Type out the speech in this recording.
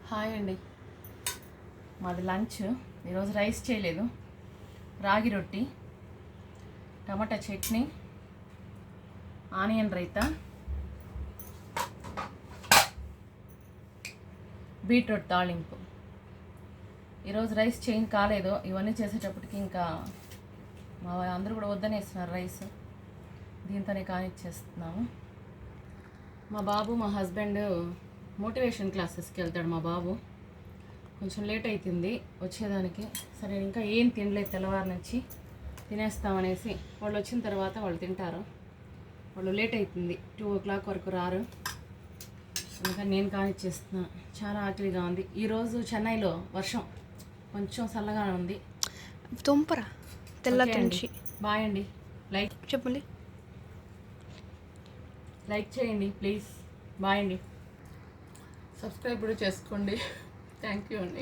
Hi అండి. మాది lunch. ఈరోజు రైస్ చేయలేదు. రాగి రొట్టి, టమాటా చట్నీ, ఆనియన్ రైతా, బీట్రూట్ తాళింపు. ఈరోజు రైస్ చేంజ్ కాలేదు. ఇవన్నీ చేసేటప్పటికి ఇంకా మా అందరూ కూడా వద్దనేస్తున్నారు రైస్. దీంతోనే కానిచ్చేస్తున్నాము. మా బాబు, మా హస్బెండ్ మోటివేషన్ క్లాసెస్కి వెళ్తాడు. మా బాబు కొంచెం లేట్ అవుతుంది వచ్చేదానికి. సరే ఇంకా ఏం తినలేదు, తెల్లవారు నుంచి తినేస్తామనేసి. వాళ్ళు వచ్చిన తర్వాత వాళ్ళు తింటారు. వాళ్ళు లేట్ అవుతుంది, 2 o'clock వరకు రారు. అందుకని నేను కానిచ్చేస్తున్నా. చాలా ఆకలిగా ఉంది. ఈరోజు చెన్నైలో వర్షం, కొంచెం చల్లగా ఉంది. తుంపరా తెల్ల నుంచి. బాయ్ అండి. లైక్ చెప్పండి, లైక్ చేయండి ప్లీజ్. బాయ్ అండి. సబ్స్క్రైబ్ కూడా చేసుకోండి. థ్యాంక్ యూ అండి.